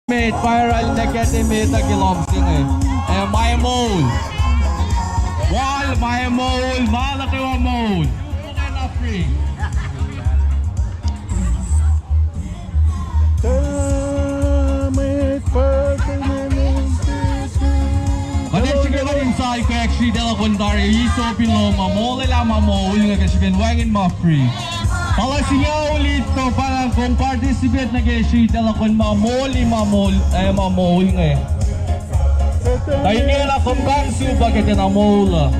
Mate, viral na kete meta kilomsing eh. My mole. Wall, my mole. Malaki wa mole. Okay na free. Madeshigan ko inside ko actually dela kontari. Iso pilo ma mole la ma mole nga kasi wangin ma free. Pala siya ulit to parang kung participate na kayo dala kon mamoli nga eh. Dahil nila kung kansu bakit na mola.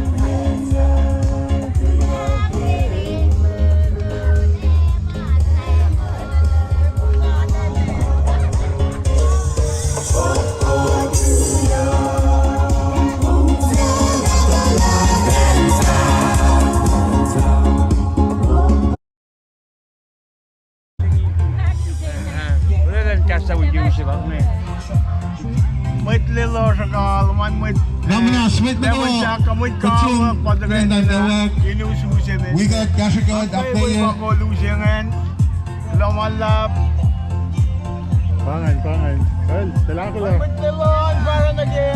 Met lilla sakal, man met. We got Kashakad up there. Lamalap. Pangan. Tala ko lang. Met lilla, para nage.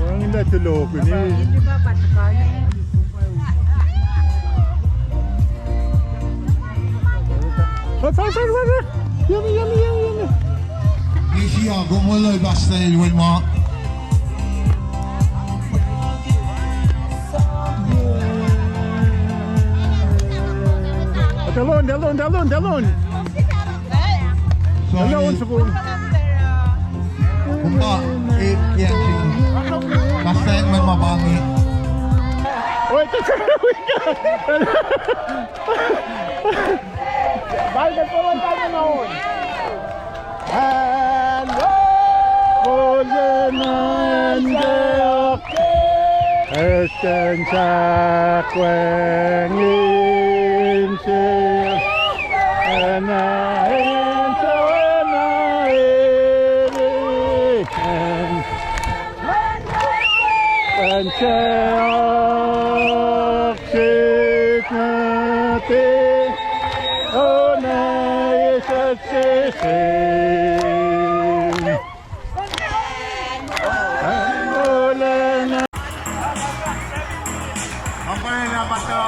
Wang hindi tulog ko ni. Yummy. Nishiya, gumuloy basta ilwin mo. Dalon. Dalon sa kung. Kumpa, yan sing. Basta yan man mabangi. Oy, tatawin ka! Bakit po lang tayo noon? Hello! Esten sa kwengin siya Anahin sa anahin And siya aksik natin Oh na isa't sisin Ang ulan na Ang panila ba ito?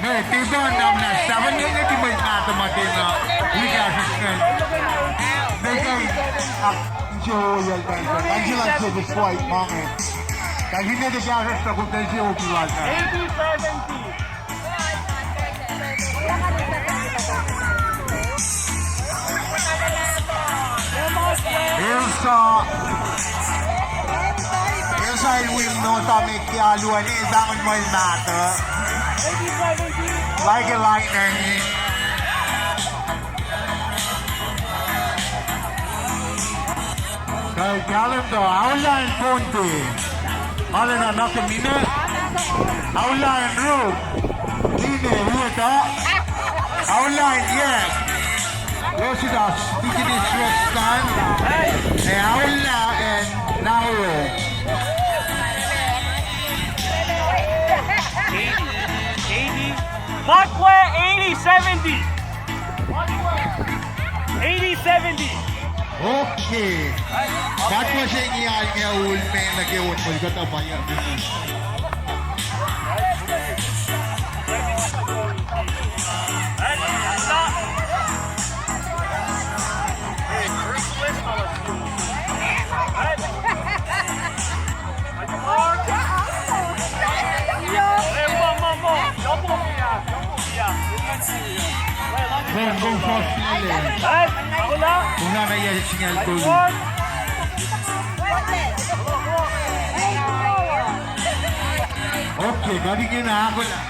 Hey, tito ang dam na. Saban nga nga tibay na tumatin na. Liga assistant. Dahil Joel Tyson. Angela sa destroy, mga. Dahil hindi nag-aras na kung tayo siya upiwal na. 80-70. Ilsa il-win no sa may kialuan ni Zangon mo yung matter. Like a lightning. Kaya galing to, Aulan Ponte. Malah na nakamina. Aulan Road. Dine, huwata. Aulan, yes. Rosidas, Tikinis Restan. Aula and Nauro. 80, Markway 80-70. 80-70. Okay. Ba't mo siya iniyan niya ulme nag-iwan mo? Ikaw tabayan din. Kung first nila. Ako lang. Kung nangyayari sinyal ko. Okay, galing na ako lang.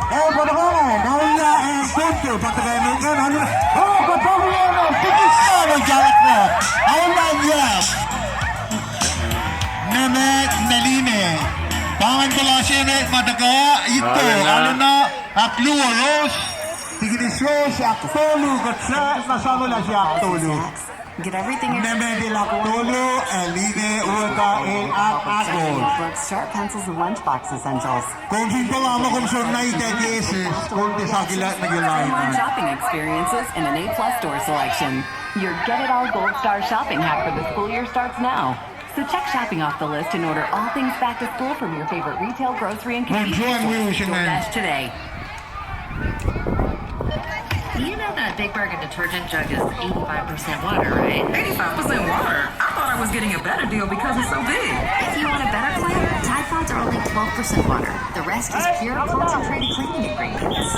Panakangan, nawala ang punto. Patagay mo ka, ano na? Kapamilano, tigis na ng jarak na. Nawala niya. Nemet, Naline. Pangan pala siya na matagawa. Ito, ano na, Akluwa, Rose. Tigis si Aktolu, nasama na si Aktolu. Get everything you're Nemedil Aktolu, Eline Uta Agol. books, sharp pencils, and lunchbox essentials. Kung sino lang mo kung sure na itegesis, kung di sa kilat na Online gilayan. shopping experiences and an A+ store selection. Your Get It All Gold Star shopping hack for the school year starts now. So check shopping off the list and order all things back to school from your favorite retail, grocery, and convenience Bonjour, stores. Wilson, DoorDash today. You know that Big Burger detergent jug is 85% water, right? 85% water? I thought I was getting a better deal because it's so big. If you want a better clean, Tide Pods are only 12% water. The rest is pure concentrated cleaning ingredients.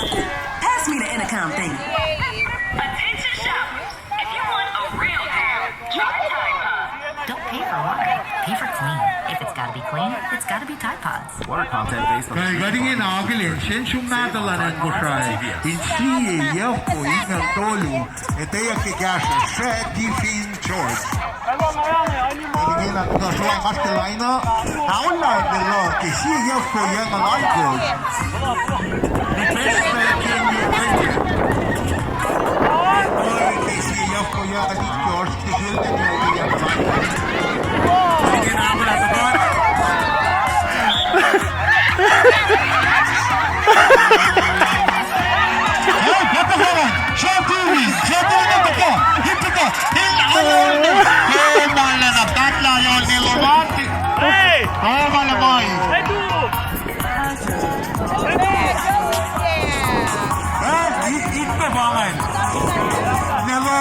Pass me the intercom thing. Attention shoppers! If you want a real deal, try Tide Pods. Don't pay for water, pay for clean. If it's gotta be clean, it's gotta be Tide Pods. Water content based on Kaya gatingin agilin, siyensyung natalanan ko siya. Insiye, yelpo, ingang tolu. Ito yung kigasa, set, gifin, choice. Gatingin ang kasuang Castellina. Taon lang nila, kasi yelpo yung alaykos. Request na yung yung Oy, kasi yelpo yung alaykos. Kasi yung alaykos. Gatingin ako na ito doon. Hey, pataharan! Shanturi! Shanturi na ka! Hito ka! Hilaon mo! Kumala na tatla yun ni Lomati! Hey! Malamay! Hey, dude! Ito bangan. Nelo.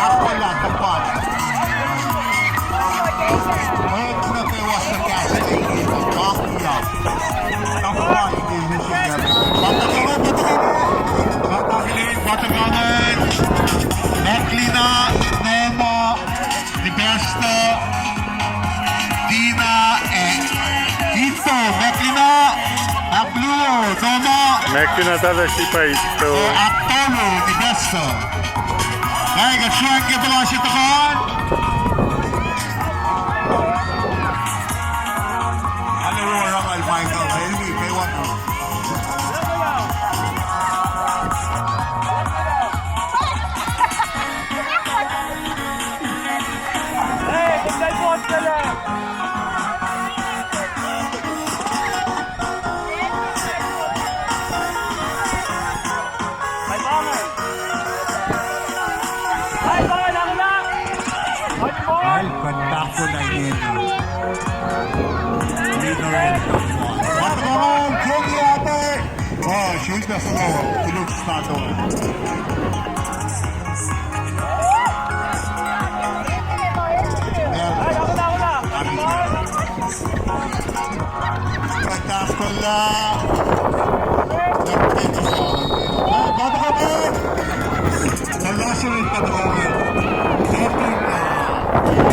Ako lang tapat. May natewas sa kasi bakya. Tapat hindi mo siya. Batagalan. Meklina, Nemo, Libersto, Dina, Ito, Meklina, Abluo, Nemo, Mekina tadashi pa ito. Apollo, Libersto. Ay, gatsuan ka pala siya takon. Ano orang Almighty? Hindi, may wala. Hey, tignan mo ka lang! Ay, bangan! Ay, bangan ang lang! Ay, bangan! Ay, pantako na yun. Dito rin. Matakaman, Jenny ate! Oh, shoot na sa mga. Tulog sa tato. Ay, ako na! Pantako na. Matakaman! Nalasunod patakaman. Shopping na.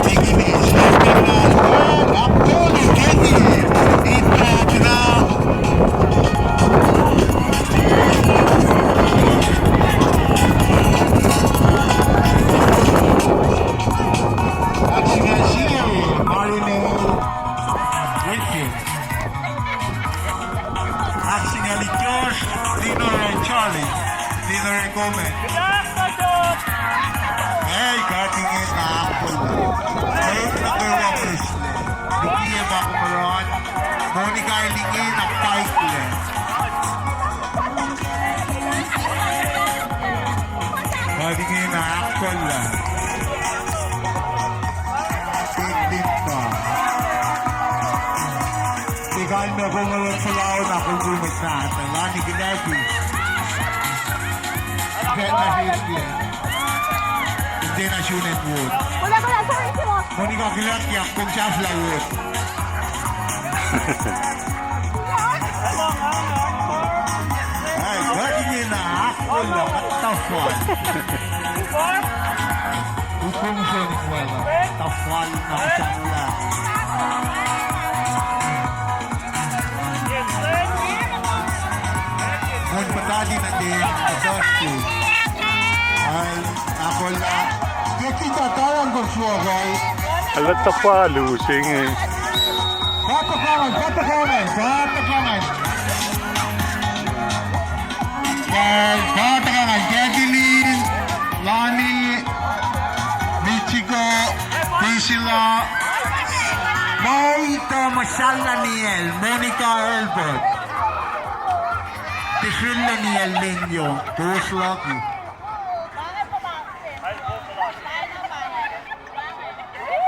Tigilin, shopping na. Apollo, Jenny! Ito na. Sige, Marinel Wilson. Action Alikios, Dino and Charlie. Dino and Gomez. Hey, katingin na ako. Ngayon na kayo ang Prisle. Lukiya ba ako maroon? Monica Ilingin at Kaikle. Katingin na ako lang. Tignan pa. Tigaan mo kung ngayon sa laon ako gumit na ata. Lani Ginagi. Kaya na Hilde. Hindi na Shunen Wood. Monica Gilatiak kung siya Flywood. Ay, katingin na ako lang at tafwan. Upong siya ni Kuwela. Tafwan na kasama lang. Ngun patadi na din sa Dusty. Ay, ako lang. Kaya kita tawang ko siya, guys. Alata pa, lusing eh. Bakit Patakangan. Kedelin, Lani, Michigo, Priscilla, Moita Masal Daniel, Monica Elbert, Tishil Daniel Linyo, Toos Lucky.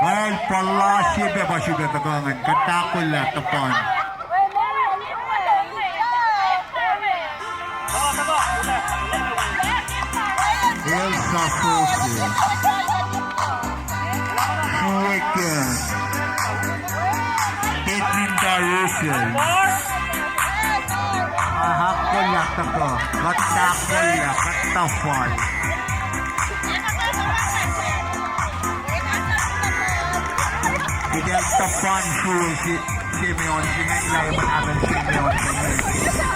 Well, pala siya ba siya tagangan? Katakol lang tapan. Elsa Fosse. Shueken. Caitlin Darusel. Ahakol lang tako. Katakol lang. Katafal. Bigyan tapan si Simeon. Singailay manabal Simeon.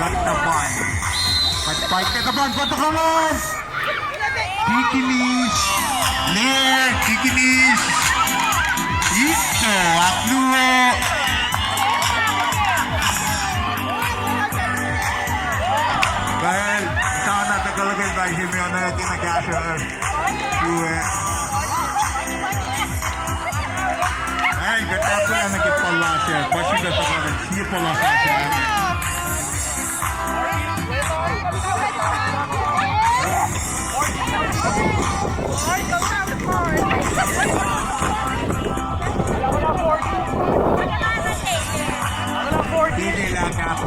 Katapan. Patpait ka tapan. Patakangan! Kikinis! Ler! Kikinis! Ito! Akluo! Dahil sana tagalagay ba Simeon na natin nag-asher. Suwe. Ay, ganda ko yan nagipala siya. Pwede siya tagalagay. Siya pala siya. Hindi lang ako.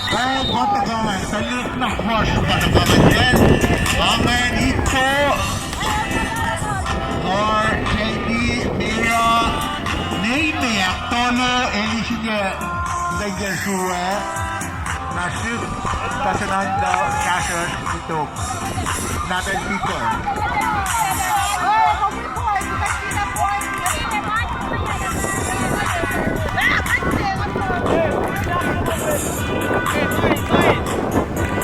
Dahil patagangan, salit na horse patagangan yan. Amen, ito. Or JD, Mira, Nene, Actolo, Elisige, Daggersue, Nasib, Tasananda, Casher, ito. Natin dito.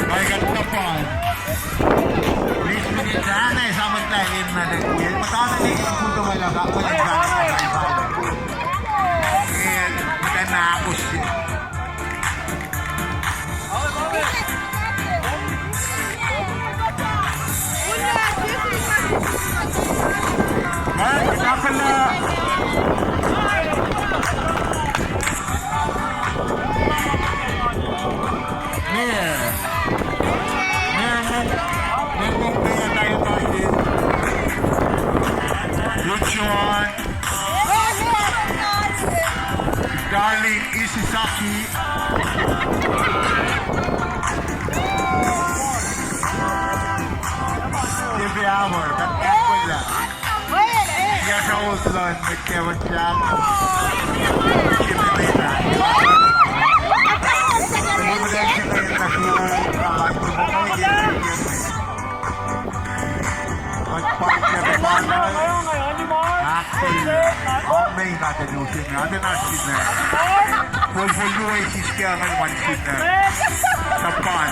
Ay, ganda pa. Please, sana isama tayo na nag-uwi. Matawa na yung punto malaga. Walang gano'n na iba. And, maganda ako siya. Ay, kapala. Luchuan, Darling Isisaki, Stevie Hour, Katapula, Yasha Olson, Kevin Jack, Kimilita. Kemudian kita yang nasional akan bermain Pagpapagya ng mga may natalusin natin ang sinner. Pulpuluay siya ng man sinner. Tapan.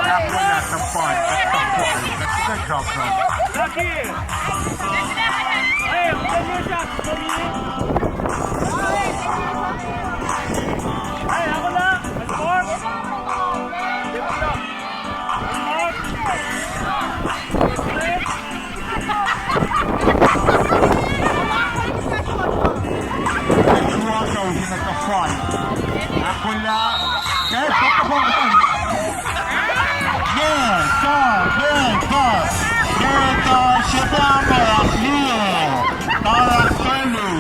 Nakula, tapan. Tapan. That's the job now. Lucky! Hey, send your shot. Hey, ako na. Score. Nagka-front. Ako lang. Yes, pagkabang. Yes, sir. Yes, sir. Yes, sir. Siyempre ang Leo. Tara, Selu.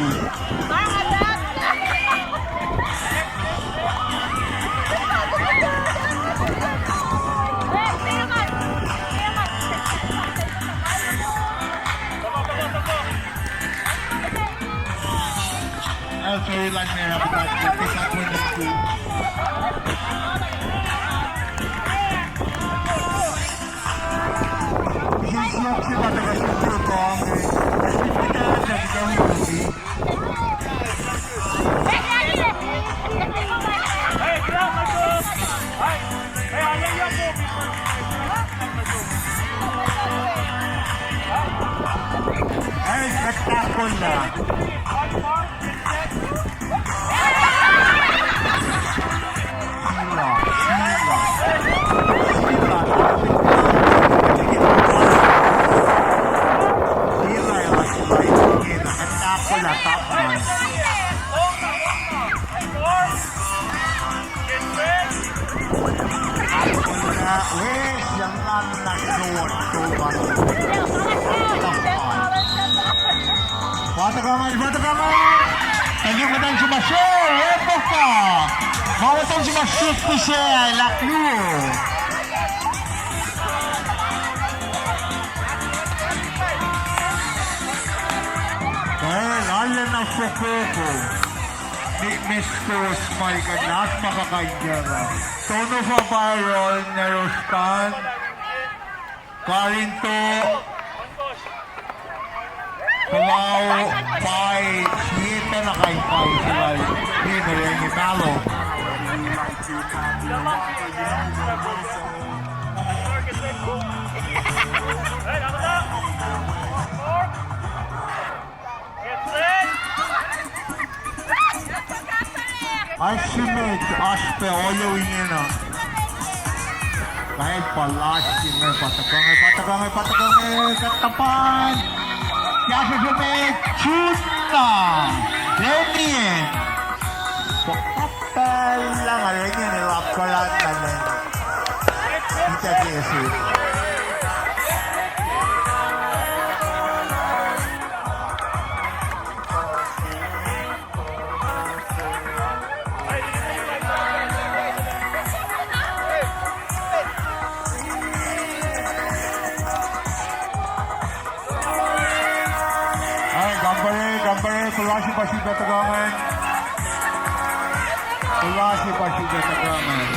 Sorry lang na ako pick up with the school. Hislop siya taga-sentro ko. Kasi kita nagawin ko si. Hey, grab my book! Hey, hey, I love your book! Ako na. Batakangan! Kalimutan si Michelle! Epoka! Marathon si Michelle! Laklu! Dahil alam na sa koko ni Mr. Smile ka nas makakanyara. Tono sa viral na Rostan Karinto Palau Pai Siete na kay sila Dino rin ni Malo. Asimit Aspe Oyowin na. Kahit palasi may patagang katapan. Kaya sumit Chuna Lenien. Pakapal lang Lenien nilap ko lang namin. Kita kasi. Gambar Kulasi pasti katagangan. Kulasi pasti katagangan.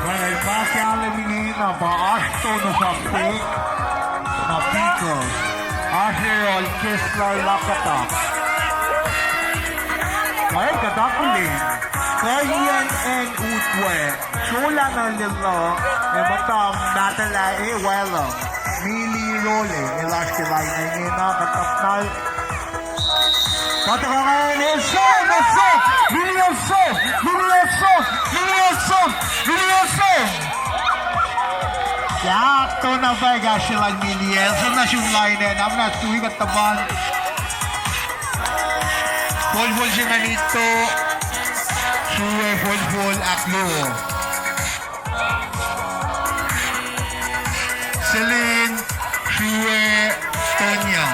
Well, pasti alam ini na baasto na sakti na piko. Asirol Kislar Lakata. Ay, katakulin. Kayan and Utwe, Shula na nila, matam natala wala, Mili Role, ilaskilay na yun na katapnal. Patakangan, Yakto na ba gashilang Mili, Elsa na siyulay na, naman na tuwi kataban. Bol-bol siya na nito. Suwe Fulful Aklo Celine Suwe Tonya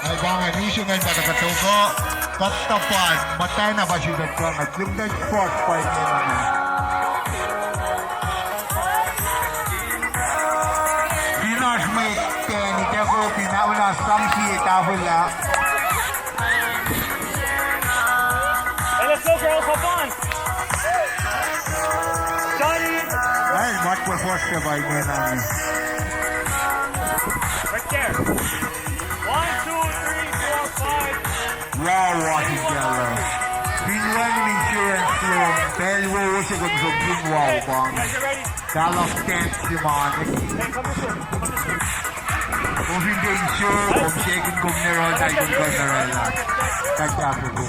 ay bangan isu ngayon patakatuko katapan matay na ba siya nagkang at limdan sport fight niya naman Pinas may tenik ako pinauna samsi itahula Let's go, girls. Have fun. Johnny. Ay, mat po force ka ba yun namin? Right there. 1, 2, 3, 4, 5. Wow, watching yellow. Pinwan ng insurance room. Dahil wuwusi kong sabihin wow bang. Guys, you ready? Dallas Kent si Mani. Hey, come this way. Kung hindi insure, kung shaking kong neron, ay kung ko nerela. Kaya po ko.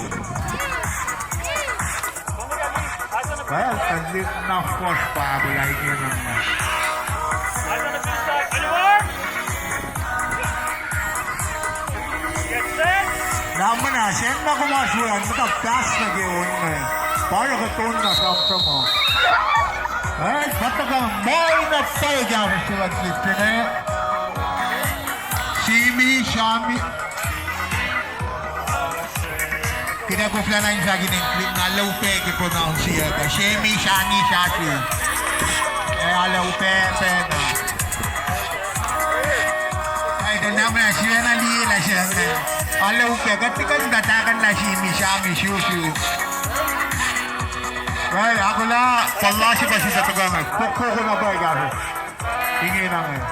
Well, taglit na force pa, bulay niya naman. Eyes on the finish side. Anywhere? Get set. Naman na, siya na kumasuyan, matagtas na gayon na eh. Para katun na samsa mo. Eh, patagang may na tayo dyan sila slipin eh. Simi, Shami. Kinakufla na yung sa giniglit na laupe ko na ang siya. Shemi, Shani, Shashi. Eh, alaupe, pena. Ay, naman na siya na lila siya na. Alaupe, katikan datakan na Shemi, Shami, Shushu. Well, ako na, palasi pa siya sa tagangan. Pukko ko na ba, garo? Tingin na ngayon.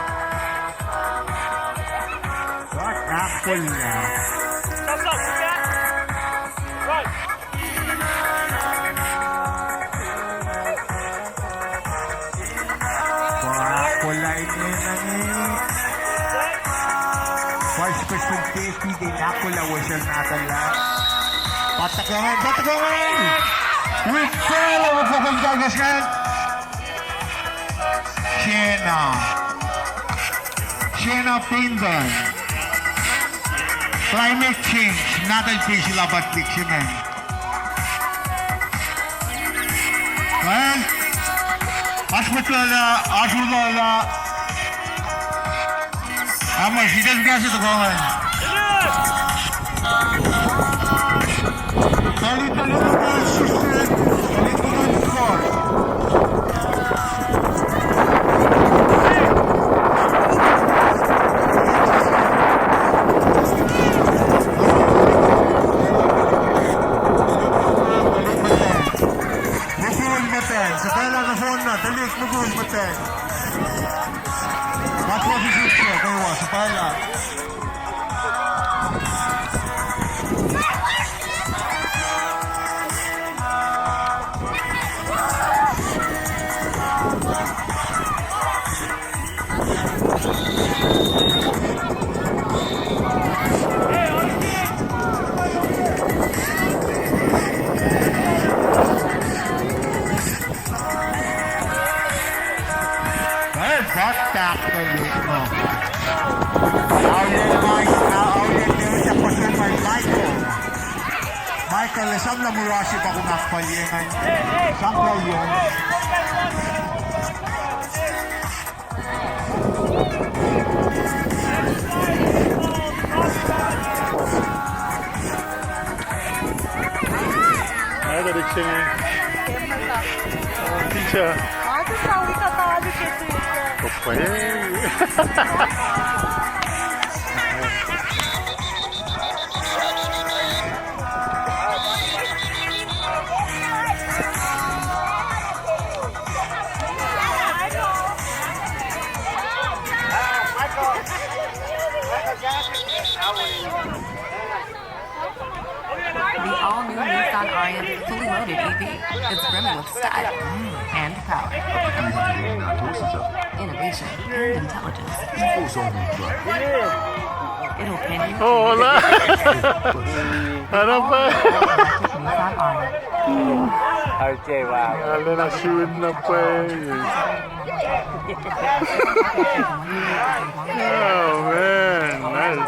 What? Akol na. Thumbs up. See that? sige nakula whistle natin lang. Patagangan! Whistle! Magpapang gagaskan! Shena Pindan. Climate change, natin sila ba't diksyonan. Well, Asmutala. Ama, she doesn't get it to go in. Michael, isang na Mura si pa kung nakapalyengan. Sangka yun. Ada diksyonan. Teacher. Opa, The all-new Nissan Ariya is fully loaded EV. It's brimming with style and power, innovation and intelligence. It'll pin you. Oh, wala. Ano ba? Nissan Ariya. RJ, wow. Wala na shoot na pa eh. Oh man, nice.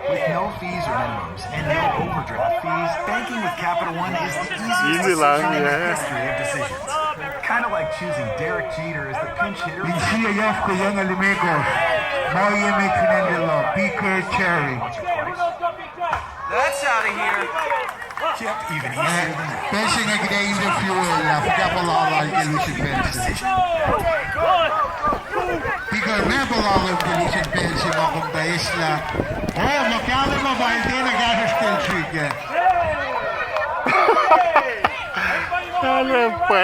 With no fees or minimums and no overdraft fees, banking with Capital One is the easiest Easy lang, decision in the yeah. history of decisions. Kind of like choosing Derek Jeter as the pinch hitter. Siya ko yung alimeko. Moye may kinendelo. Picker Cherry. That's out of here. Chip, even easier than that. Pensing nga gina yung fuel na pagkapalala yung illusion pensing. Picker may palala yung illusion pensing akong bayis na. Oh, makala mo ba? Hindi nag-aras still streak yan. Ano pa?